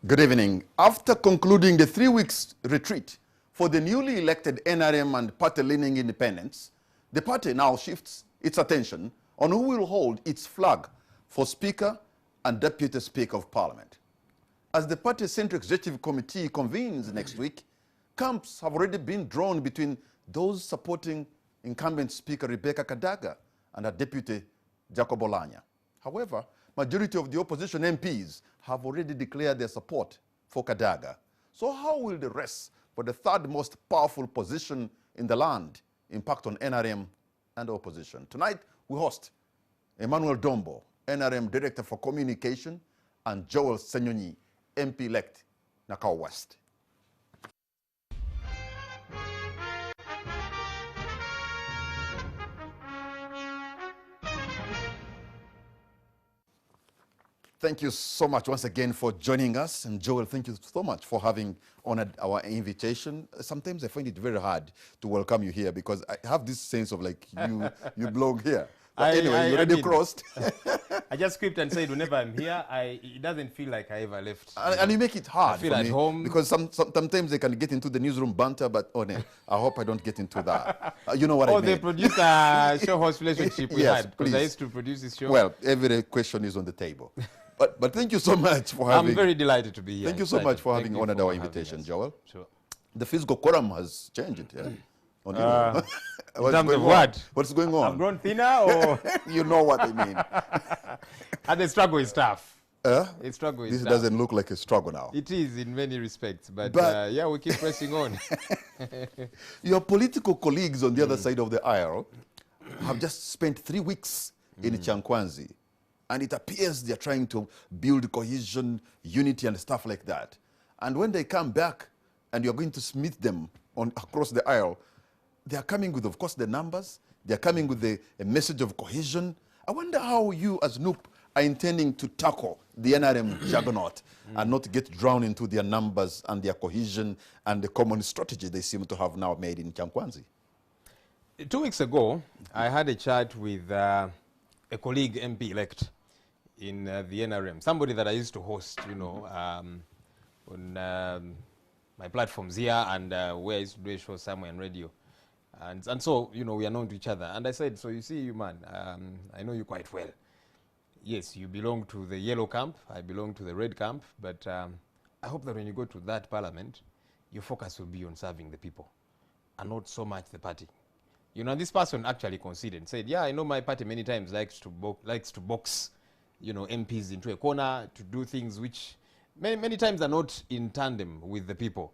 Good evening. After concluding the 3 weeks retreat for the newly elected NRM and party-leaning independents, the party now shifts its attention on who will hold its flag for Speaker and Deputy Speaker of Parliament. As the party's Central Executive Committee convenes next week, camps have already been drawn between those supporting incumbent Speaker Rebecca Kadaga and her Deputy Jacob Olanya. However, majority of the opposition MPs have already declared their support for Kadaga. So how will the rest for the third most powerful position in the land impact on NRM and opposition? Tonight, we host Emmanuel Dombo, NRM Director for Communication, and Joel Senyonyi, MP-elect, Nakao West. Thank you so much once again for joining us. And Joel, thank you so much for having honored our invitation. Sometimes I find it very hard to welcome you here because I have this sense of like you belong here. But anyway, you already crossed. I just script and said whenever I'm here, it doesn't feel like I ever left. And you make it hard I feel at home. Because sometimes they can get into the newsroom banter, but oh no, I hope I don't get into that. You know what I mean? The producer-show host relationship we yes, had, because I used to produce this show. Well, every question is on the table. But thank you so much for having... I'm very delighted to be here. Thank you so much for having honored our invitation, Joel. Sure. The physical quorum has changed, yeah? In terms of what? What's going on? I've grown thinner, or... You know what I mean. And the struggle is tough. The struggle is this tough. Doesn't look like a struggle now. It is in many respects, but yeah, we keep pressing on. Your political colleagues on the other side of the aisle have just spent 3 weeks in Chankwanzi. And it appears they're trying to build cohesion, unity, and stuff like that. And when they come back and you're going to meet them across the aisle, they're coming with, of course, the numbers. They're coming with a message of cohesion. I wonder how you, as NUP, are intending to tackle the NRM juggernaut and not get drowned into their numbers and their cohesion and the common strategy they seem to have now made in Chankwanzi. 2 weeks ago, I had a chat with a colleague MP-elect in the NRM, somebody that I used to host, you know, on my platforms here and where I used to do a show somewhere on radio. And so, you know, we are known to each other. And I said, so you see, you man, I know you quite well. Yes, you belong to the yellow camp, I belong to the red camp, but I hope that when you go to that parliament, your focus will be on serving the people and not so much the party. You know, this person actually conceded and said, yeah, I know my party many times likes to box, you know, MPs into a corner to do things which many times are not in tandem with the people.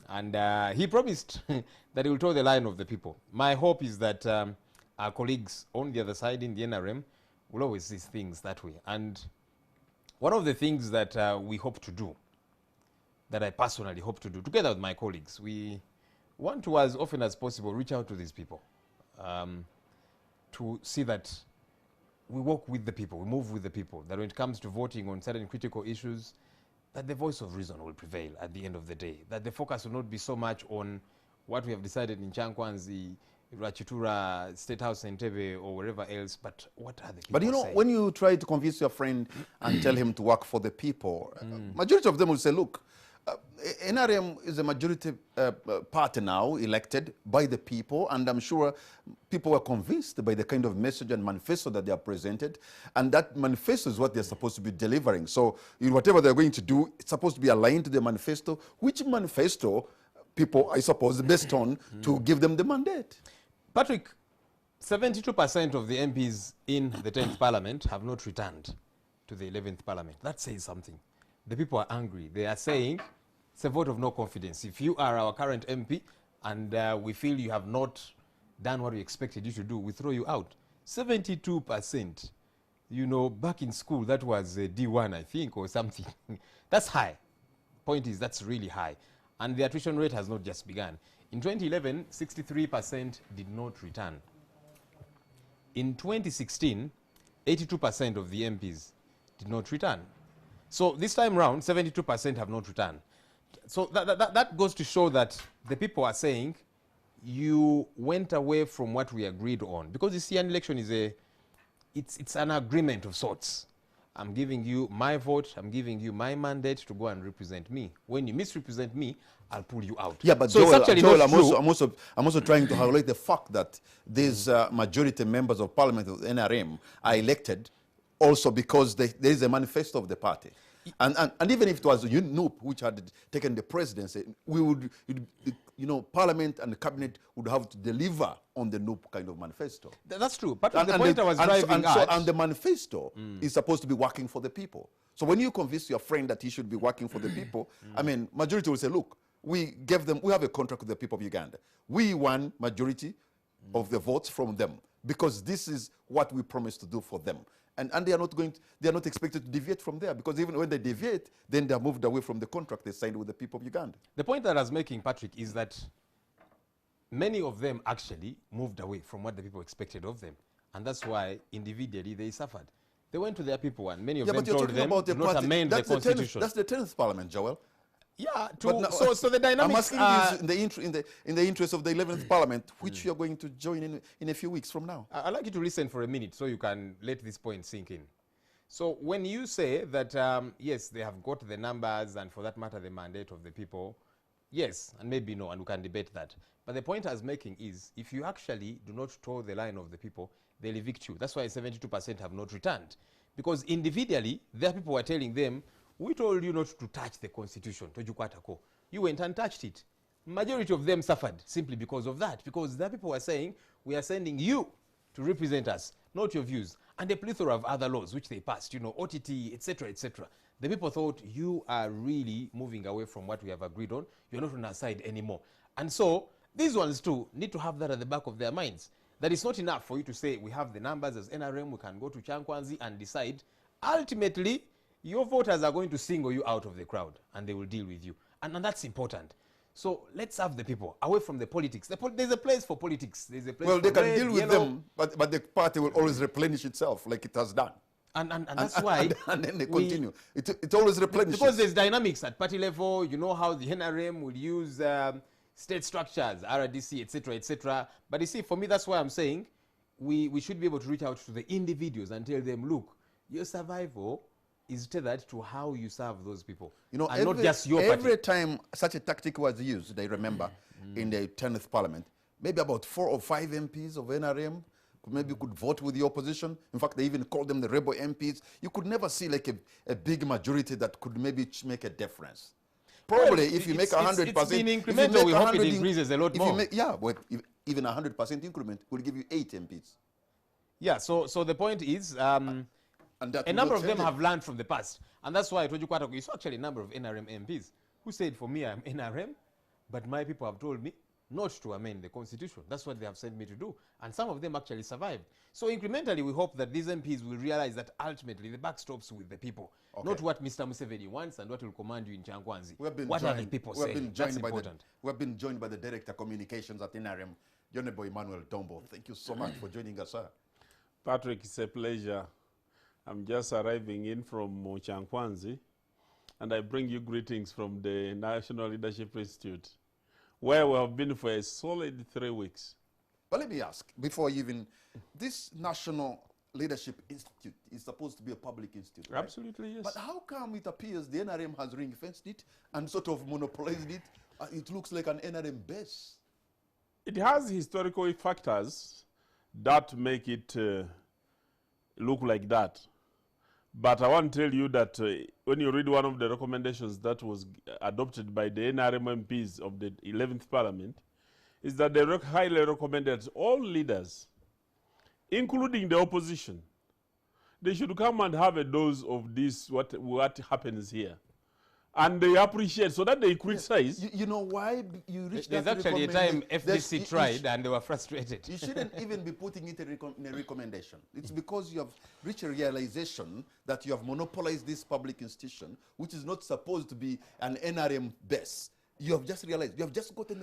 And he promised that he will toe the line of the people. My hope is that our colleagues on the other side in the NRM will always see things that way. And one of the things that we hope to do, that I personally hope to do, together with my colleagues, we want to, as often as possible, reach out to these people to see that we work with the people, we move with the people, that when it comes to voting on certain critical issues, that the voice of reason will prevail at the end of the day, that the focus will not be so much on what we have decided in Chankwanzi, Rachitura, State House, NTV, or wherever else, but what are the people But you know, saying? When when you try to convince your friend and tell him to work for the people, majority of them will say, look, NRM is a majority party now elected by the people, and I'm sure people were convinced by the kind of message and manifesto that they are presented, and that manifesto is what they're supposed to be delivering. So whatever they're going to do, it's supposed to be aligned to the manifesto, which manifesto people, I suppose, based on to give them the mandate. Patrick, 72% of the MPs in the 10th Parliament have not returned to the 11th Parliament. That says something. The people are angry. They are saying it's a vote of no confidence. If you are our current MP and we feel you have not done what we expected you to do, we throw you out. 72%. You know, back in school, that was D1, I think, or something. That's high. Point is, that's really high. And the attrition rate has not just begun. In 2011, 63% did not return. In 2016, 82% of the MPs did not return. So this time round, 72% have not returned. So that goes to show that the people are saying you went away from what we agreed on. Because you see, an election is it's an agreement of sorts. I'm giving you my vote, I'm giving you my mandate to go and represent me. When you misrepresent me, I'll pull you out. Yeah, but so Joel, it's actually Joel, not true. I'm also trying to highlight the fact that these majority members of parliament of the NRM are elected also because there is a manifesto of the party. And even if it was UNUP which had taken the presidency, Parliament and the cabinet would have to deliver on the NUP kind of manifesto. That's true. But the point I was driving at... And the manifesto is supposed to be working for the people. So when you convince your friend that he should be working for the people, I mean, majority will say, look, we have a contract with the people of Uganda. We won majority of the votes from them because this is what we promised to do for them. And they are not expected to deviate from there, because even when they deviate, then they are moved away from the contract they signed with the people of Uganda. The point that I was making, Patrick, is that many of them actually moved away from what the people expected of them. And that's why individually they suffered. They went to their people and many of them told them to not amend the constitution. That's the 10th parliament, Joel. Yeah, so the dynamics I'm asking you in the interest of the 11th parliament, which you're going to join in a few weeks from now. I'd like you to listen for a minute so you can let this point sink in. So when you say that, yes, they have got the numbers and for that matter the mandate of the people, yes, and maybe no, and we can debate that. But the point I was making is, if you actually do not toe the line of the people, they'll evict you. That's why 72% have not returned. Because individually, their people were telling them, we told you not to touch the constitution. You went and touched it. Majority of them suffered simply because of that. Because the people were saying, we are sending you to represent us, not your views. And a plethora of other laws which they passed, OTT, etc., etc. The people thought, you are really moving away from what we have agreed on. You're not on our side anymore. And so these ones too need to have that at the back of their minds. That it's not enough for you to say, we have the numbers as NRM, we can go to Chankwanzi and decide. Ultimately, your voters are going to single you out of the crowd and they will deal with you. And that's important. So let's have the people away from the politics. There's a place for politics. There's a place well, for they can deal with them, but the party will always replenish itself like it has done. And that's why... And then they continue. It always replenishes. Because there's dynamics at party level. You know how the NRM will use state structures, RDC, etc., etc. But you see, for me, that's why I'm saying we should be able to reach out to the individuals and tell them, look, your survival is tethered to how you serve those people, and not just your party. Every time such a tactic was used, I remember, in the 10th parliament, maybe about 4 or 5 MPs of NRM could vote with the opposition. In fact, they even called them the rebel MPs. You could never see like a big majority that could maybe make a difference. Probably if you make 100%... It's been incremental. We hope it increases a lot more. Even 100% increment will give you 8 MPs. Yeah, so the point is... a number of them have learned from the past. And that's why I told you quite it's actually a number of NRM MPs who said, for me, I'm NRM, but my people have told me not to amend the constitution. That's what they have sent me to do. And some of them actually survived. So incrementally, we hope that these MPs will realize that ultimately the buck stops with the people. Okay. Not what Mr. Museveni wants and what will command you in Chankwanzi. What are the people saying? That's important. We have been joined by the Director of Communications at NRM, Yonebo Emmanuel Dombo. Thank you so much for joining us, sir. Patrick, it's a pleasure. I'm just arriving in from Chankwanzi, and I bring you greetings from the National Leadership Institute, where we have been for a solid 3 weeks. But let me ask, before even, this National Leadership Institute is supposed to be a public institute, right? Absolutely, yes. But how come it appears the NRM has ring-fenced it and sort of monopolized it? It looks like an NRM base. It has historical factors that make it look like that. But I want to tell you that when you read one of the recommendations that was adopted by the NRM MPs of the 11th Parliament, is that they highly recommended all leaders, including the opposition, they should come and have a dose of this, what happens here. And they appreciate, so that they criticize. Yes. You know why you reached There's that actually a time FDC tried and they were frustrated. You shouldn't even be putting it in a recommendation. It's because you have reached a realization that you have monopolized this public institution, which is not supposed to be an NRM base. You have just realized, you have just gotten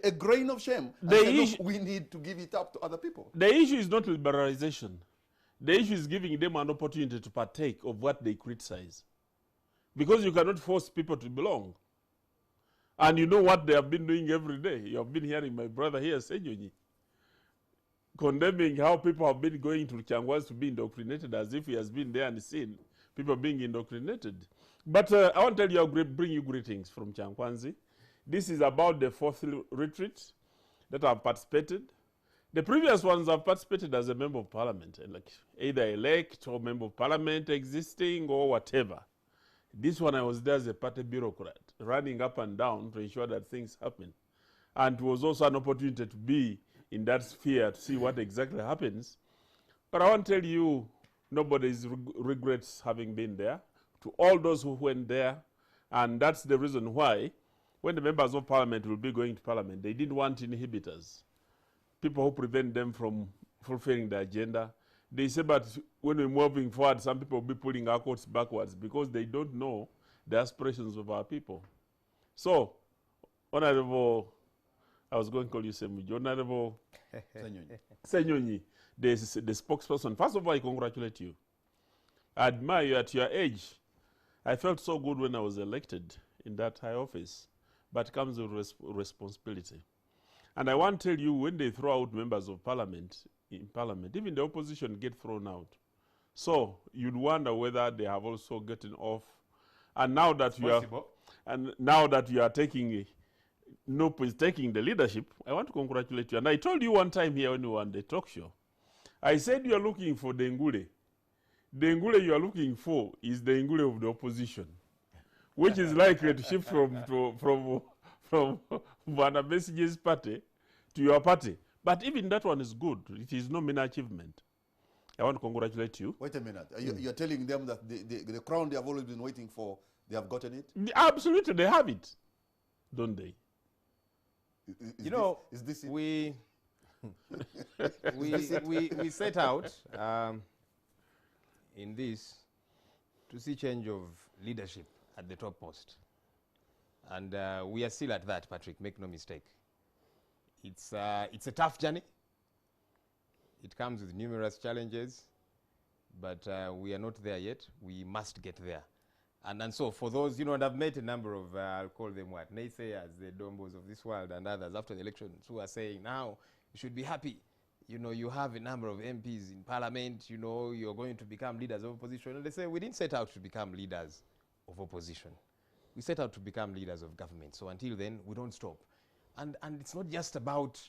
a grain of shame. And said, we need to give it up to other people. The issue is not liberalization. The issue is giving them an opportunity to partake of what they criticize. Because you cannot force people to belong. And you know what they have been doing every day. You have been hearing my brother here, Senyonyi, condemning how people have been going to Changwas to be indoctrinated as if he has been there and seen people being indoctrinated. But I want to tell you, bring you greetings from Changwanzi. This is about the fourth retreat that I've participated. The previous ones I've participated as a member of parliament, like either elect or member of parliament existing or whatever. This one I was there as a party bureaucrat, running up and down to ensure that things happen. And it was also an opportunity to be in that sphere to see what exactly happens. But I want to tell you, nobody regrets having been there. To all those who went there, and that's the reason why, when the members of parliament will be going to parliament, they didn't want inhibitors, people who prevent them from fulfilling the agenda. They say, but when we're moving forward, some people will be pulling our coats backwards because they don't know the aspirations of our people. So, Honorable, I was going to call you Semuji, Honorable Senyonyi, the spokesperson. First of all, I congratulate you. I admire you at your age. I felt so good when I was elected in that high office, but it comes with responsibility. And I want to tell you, when they throw out members of parliament, in parliament, even the opposition get thrown out. So you'd wonder whether they have also gotten off. And now that you are taking Nope is taking the leadership, I want to congratulate you. And I told you one time here when we were on the talk show, I said you are looking for the Ngule. The Ngule you are looking for is the Ngule of the opposition, which is likely to shift from Bwana Besigye's party to your party. But even that one is good. It is no mean achievement. I want to congratulate you. Wait a minute. You're telling them that the crown they have always been waiting for, they have gotten it? Absolutely, they have it, don't they? We set out in this to see change of leadership at the top post. And we are still at that, Patrick, make no mistake. It's a tough journey. It comes with numerous challenges, but we are not there yet. We must get there. And so for those, and I've met a number of, I'll call them what, naysayers, the Dombos of this world and others after the elections who are saying, now you should be happy. You have a number of MPs in parliament, you're going to become leaders of opposition. And they say, we didn't set out to become leaders of opposition. We set out to become leaders of government. So until then, we don't stop. And it's not just about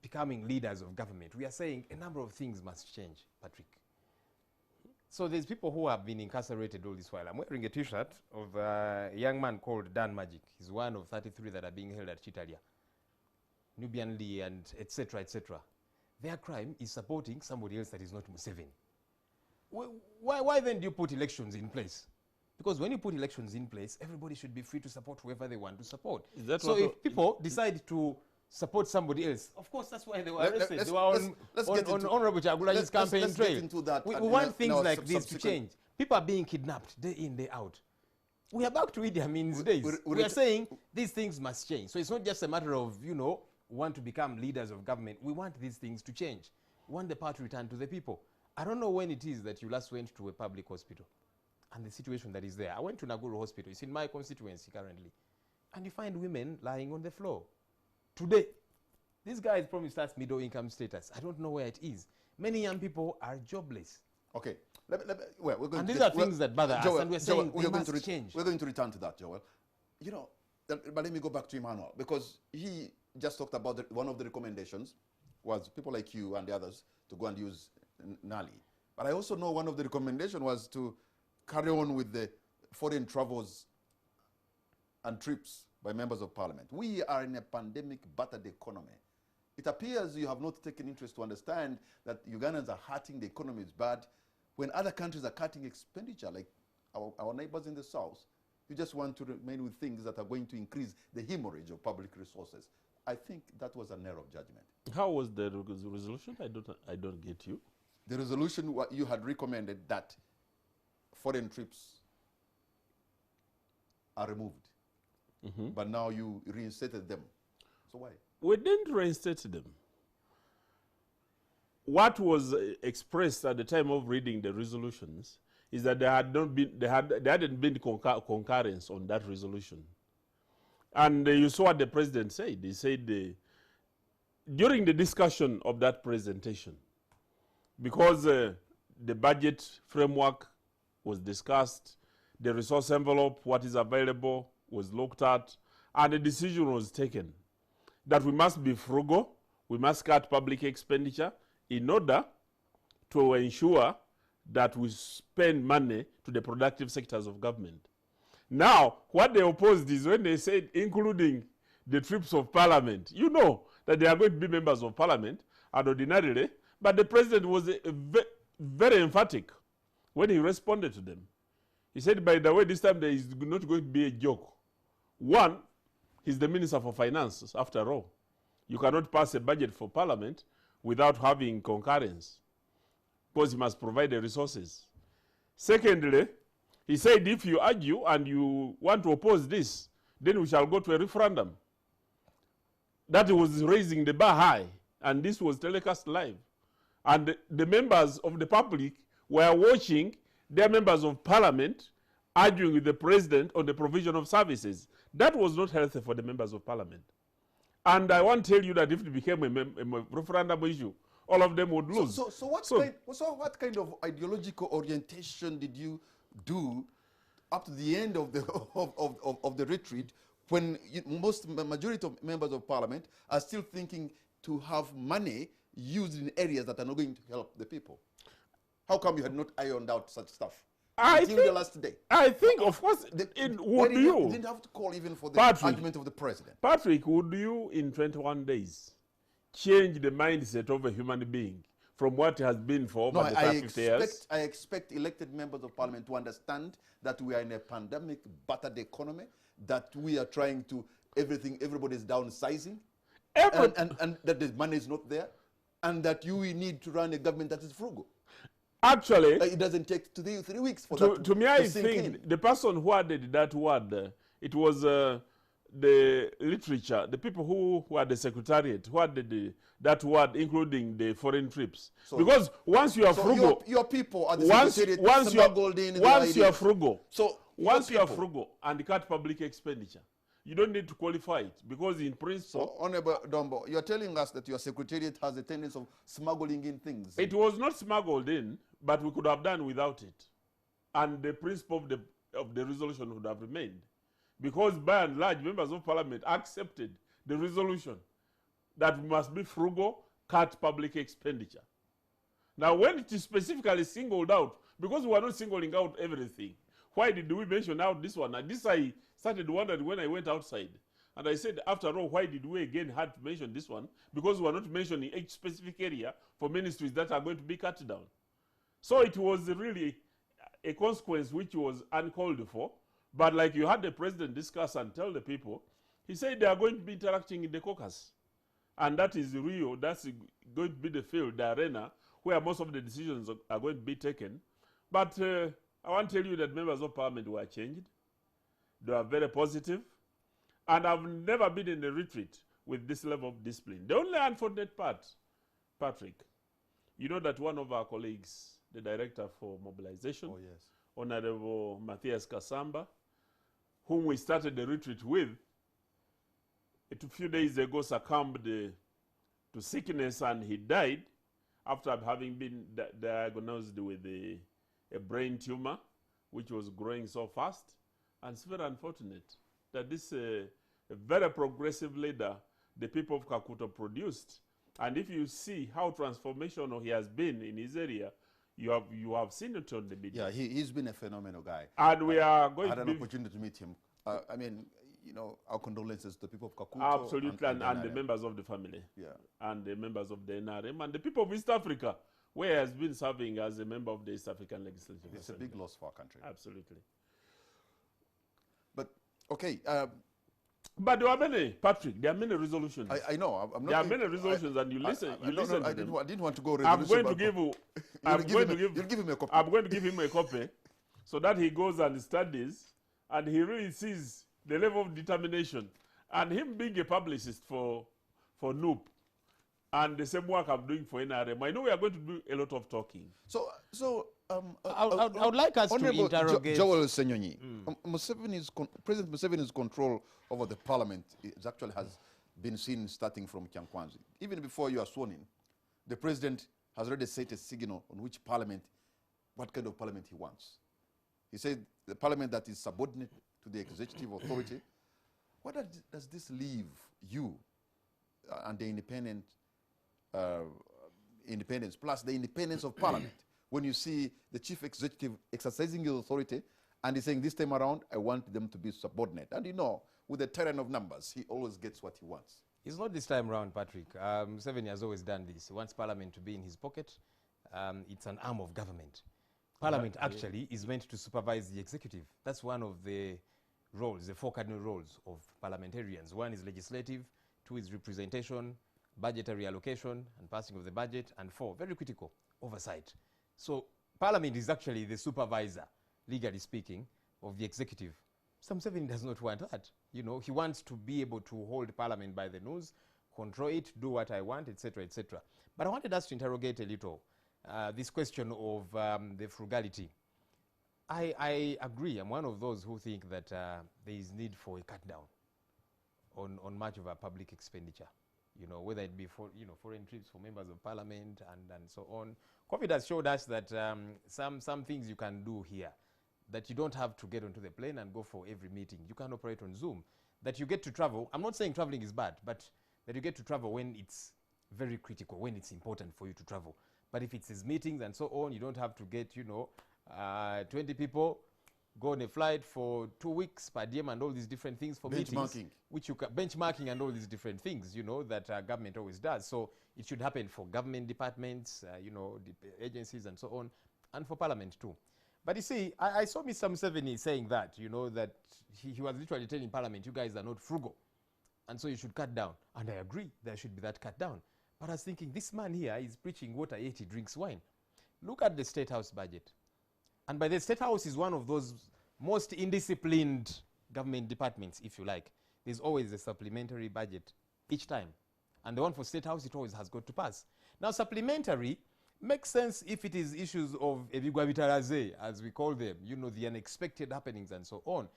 becoming leaders of government. We are saying a number of things must change, Patrick. So there's people who have been incarcerated all this while. I'm wearing a T-shirt of a young man called Dan Magic. He's one of 33 that are being held at Chitalia, Nubian Lee, and etc., etc. Their crime is supporting somebody else that is not Museveni. Why then do you put elections in place? Because when you put elections in place, everybody should be free to support whoever they want to support. So if people decide to support somebody else, of course that's why they were arrested. They were on Honorable Chagula's campaign trail. We want things like this to change. People are being kidnapped day in, day out. We are back to Idi Amin's days. We are saying these things must change. So it's not just a matter of, want to become leaders of government. We want these things to change. We want the power to return to the people. I don't know when it is that you last went to a public hospital and the situation that is there. I went to Naguru Hospital. It's in my constituency currently. And you find women lying on the floor. Today, this guy is probably starts middle income status. I don't know where it is. Many young people are jobless. Okay. We're going and to these are things that bother us, and we're saying they must change. We're going to return to that, Joel. But let me go back to Emmanuel, because he just talked about one of the recommendations was people like you and the others to go and use Nali. But I also know one of the recommendations was to carry on with the foreign travels and trips by members of parliament. We are in a pandemic battered economy. It appears you have not taken interest to understand that Ugandans are hurting, the economy is bad. When other countries are cutting expenditure, like our neighbors in the south, you just want to remain with things that are going to increase the hemorrhage of public resources. I think that was an error of judgment. How was the resolution? I don't get you. The resolution, you had recommended that foreign trips are removed. But now you reinstated them. So why? We didn't reinstate them. What was expressed at the time of reading the resolutions is that there hadn't been concurrence on that resolution. And you saw what the president said. He said during the discussion of that presentation, because the budget framework was discussed, the resource envelope, what is available, was looked at, and a decision was taken that we must be frugal, we must cut public expenditure in order to ensure that we spend money to the productive sectors of government. Now, what they opposed is when they said including the trips of parliament, you know that they are going to be members of parliament, and ordinarily, but the president was very emphatic when he responded to them. He said, by the way, this time there is not going to be a joke. One, he's the Minister for Finance, after all. You cannot pass a budget for parliament without having concurrence, because he must provide the resources. Secondly, he said if you argue and you want to oppose this, then we shall go to a referendum. That was raising the bar high, and this was telecast live. And the members of the public were watching their members of parliament arguing with the president on the provision of services. That was not healthy for the members of parliament. And I want to tell you that if it became a referendum issue, all of them would lose. So what kind of ideological orientation did you do up to the end of the retreat, when majority of members of parliament are still thinking to have money used in areas that are not going to help the people? How come you had not ironed out such stuff until the last day? I think, of course, you didn't have to call even for the argument of the president. Patrick, would you in 21 days change the mindset of a human being from what has been for over the past 50 years? I expect elected members of parliament to understand that we are in a pandemic, battered economy, that we are trying to, everybody is downsizing, and that the money is not there, and that you need to run a government that is frugal. Actually, it doesn't take 3 weeks for that to me, I think the person who added that word, it was the literature, the people who had the secretariat, who added that word, including the foreign trips. So, because once you are frugal, your people are the secretariat. Once you are frugal, once you are frugal and cut public expenditure, you don't need to qualify it, because in principle... So, Honorable Dombo, you're telling us that your secretariat has a tendency of smuggling in things. It was not smuggled in, but we could have done without it. And the principle of the resolution would have remained. Because by and large, members of parliament accepted the resolution that we must be frugal, cut public expenditure. Now, when it is specifically singled out, because we are not singling out everything, why did we mention out this one? And this I started wondering when I went outside. And I said, after all, why did we again have to mention this one? Because we are not mentioning each specific area for ministries that are going to be cut down. So it was really a consequence which was uncalled for. But like you had the president discuss and tell the people, he said they are going to be interacting in the caucus. And that is real. That's going to be the field, the arena, where most of the decisions are going to be taken. But I want to tell you that members of parliament were changed. They are very positive. And I've never been in a retreat with this level of discipline. The only unfortunate part, Patrick, you know that one of our colleagues, the director for mobilization, Honorable Matthias Kasamba, whom we started the retreat with, a few days ago succumbed to sickness, and he died after having been diagnosed with a brain tumor, which was growing so fast. And it's very unfortunate that this a very progressive leader the people of Kakuto produced. And if you see how transformational he has been in his area, you have seen it on the media. Yeah, he's been a phenomenal guy. And we are going to I had an opportunity to meet him. I mean, you know, our condolences to the people of Kakuto. Absolutely, and the members of the family. Yeah. And the members of the NRM and the people of East Africa, where he has been serving as a member of the East African Legislative Assembly. It's a big loss for our country. Absolutely. But, okay. But there are many, Patrick, there are many resolutions. I know. I'm not there are many resolutions, and you listen. I didn't want to go resolution. I'm going to give you. You'll give him a copy. I'm going to give him a copy, so that he goes and studies, and he really sees the level of determination, and him being a publicist for NUP, and the same work I'm doing for NRM. I know we are going to do a lot of talking. I would like us to interrogate Joel Senyonyi. President Museveni's control over the parliament actually has been seen starting from Kyankwanzi. Even before you are sworn in, the president has already set a signal on which parliament, what kind of parliament he wants. He said the parliament that is subordinate to the executive authority. What does this leave you and the independence plus the independence of parliament when you see the chief executive exercising his authority and he's saying this time around, I want them to be subordinate. And you know, with the terrain of numbers, he always gets what he wants. It's not this time around, Patrick. Museveni has always done this. He wants parliament to be in his pocket. It's an arm of government. Parliament actually is meant to supervise the executive. That's one of the roles, the 4 cardinal roles of parliamentarians. 1 is legislative, 2 is representation, budgetary allocation and passing of the budget, and 4, very critical, oversight. So parliament is actually the supervisor, legally speaking, of the executive. Museveni does not want that. You know, he wants to be able to hold parliament by the nose, control it, do what I want, etc., etc. But I wanted us to interrogate a little this question of the frugality. I agree. I'm one of those who think that there is need for a cut down on much of our public expenditure. You know, whether it be for foreign trips for members of parliament and so on. COVID has showed us that some things you can do here, that you don't have to get onto the plane and go for every meeting. You can operate on Zoom. That you get to travel. I'm not saying traveling is bad, but that you get to travel when it's very critical, when it's important for you to travel. But if it's his meetings and so on, you don't have to get 20 people, go on a flight for 2 weeks per diem and all these different things for meetings, which you can benchmarking and all these different things, that government always does. So it should happen for government departments, the agencies and so on, and for parliament too. But you see, I saw Mr. Museveni saying that, that he was literally telling parliament, you guys are not frugal, and so you should cut down. And I agree, there should be that cut down. But I was thinking, this man here is preaching water, yet he drinks wine. Look at the State House budget. And by the State House is one of those most indisciplined government departments, if you like. There's always a supplementary budget each time. And the one for State House, it always has got to pass. Now, supplementary makes sense if it is issues of ebigwa bitaraze, as we call them, the unexpected happenings and so on.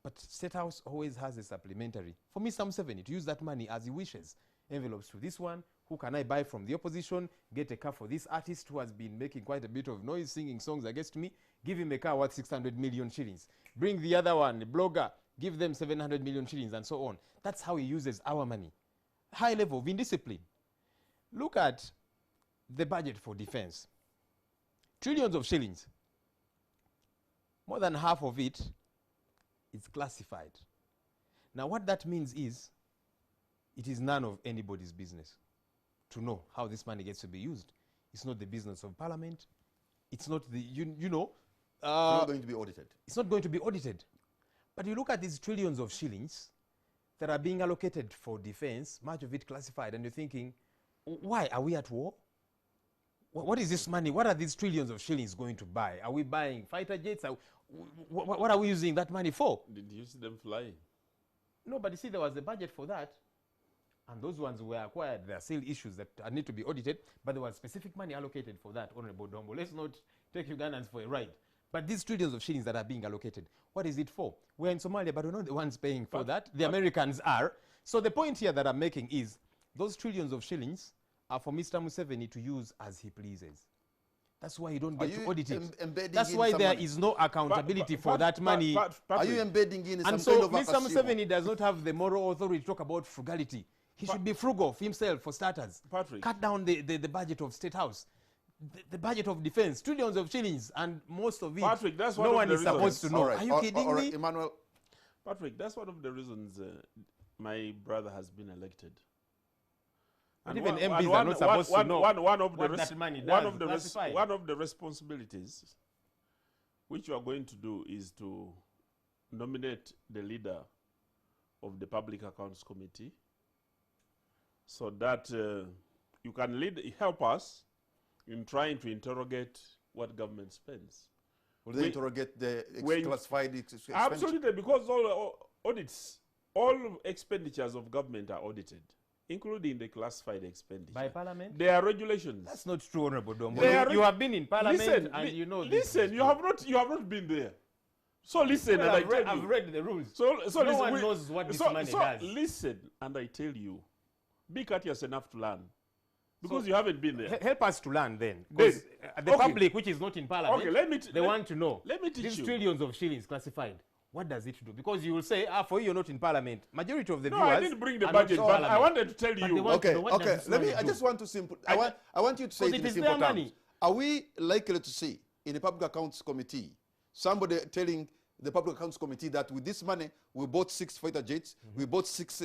But State House always has a supplementary. For Mr. Museveni to use that money as he wishes. Envelopes to this one. Who can I buy from the opposition? Get a car for this artist who has been making quite a bit of noise, singing songs against me. Give him a car worth 600 million shillings. Bring the other one, the blogger. Give them 700 million shillings and so on. That's how he uses our money. High level of indiscipline. Look at the budget for defense. Trillions of shillings. More than half of it is classified. Now what that means is, it is none of anybody's business to know how this money gets to be used. It's not the business of parliament. It's not the, it's not going to be audited. It's not going to be audited. But you look at these trillions of shillings that are being allocated for defense, much of it classified, and you're thinking, why? Are we at war? What is this money? What are these trillions of shillings going to buy? Are we buying fighter jets? What are we using that money for? Did you see them flying? No, but you see, there was a budget for that. And those ones were acquired. There are still issues that need to be audited, but there was specific money allocated for that, Honorable Dombo. Let's not take Ugandans for a ride. But these trillions of shillings that are being allocated, what is it for? We're in Somalia, but we're not the ones paying for that. The Americans are. So the point here that I'm making is, those trillions of shillings are for Mr. Museveni to use as he pleases. That's why you don't get to audit it. That's why there is no accountability for that money. Are you embedding in some and so kind of Mr. Museveni does not have the moral authority to talk about frugality. He should be frugal for himself, for starters. Patrick. Cut down the budget of State House, the budget of defense, trillions of shillings, and most of it, Patrick, that's no one is supposed to know. Right. Are you kidding me? Emmanuel. Patrick, that's one of the reasons my brother has been elected. But even MPs are not supposed to know what that money does. One of the responsibilities which you are going to do is to nominate the leader of the Public Accounts Committee, so that you can help us in trying to interrogate what government spends. Will they interrogate the classified expenditure? Absolutely, because all audits, all expenditures of government are audited, including the classified expenditure. By parliament? There are regulations. That's not true, Honorable Dombo. You have been in parliament and you know this. Listen, you have not been there. So listen, Well, and I tell I've you. read the rules. So No listen, one knows what this money does. listen, and I tell you, be courteous enough to learn. Because you haven't been there. Help us to learn then. Because the public, which is not in parliament, they want to know. Let me teach these you. trillions of shillings classified. What does it do? Because you will say, for you, you're not in parliament. Majority of the No, viewers I didn't bring the are not budget, in but I parliament. wanted to tell But they you. want to Okay, know what does okay. this Let me. money I do? just want to simple. I want you to say it Because in it is simple their terms. money. Are we likely to see in the Public Accounts Committee somebody telling the Public Accounts Committee that with this money we bought 6 fighter jets, we bought 6,